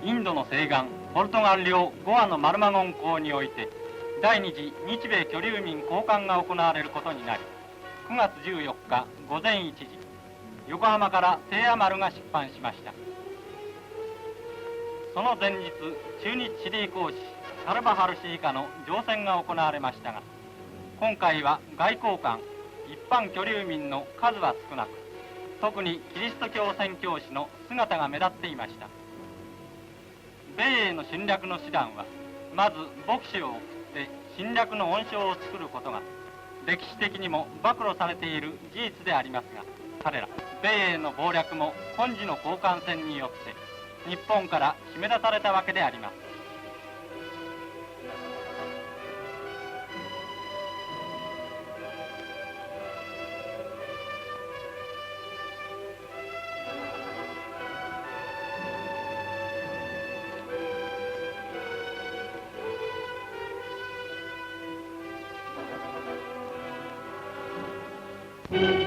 インドの西岸ポルトガル領ゴアのマルマゴン港において第二次日米居留民交換が行われることになり、9月14日午前1時、横浜から聖アマルが出版しました。その前日、駐日チリ公使カルバハル氏以下の乗船が行われましたが、今回は外交官一般居留民の数は少なく、特にキリスト教宣教師の姿が目立っていました。米英の侵略の手段は、まず牧師を送って侵略の温床を作ることが歴史的にも暴露されている事実でありますが、彼ら米英の謀略も今時の交換船によって日本から締め出されたわけであります。うん。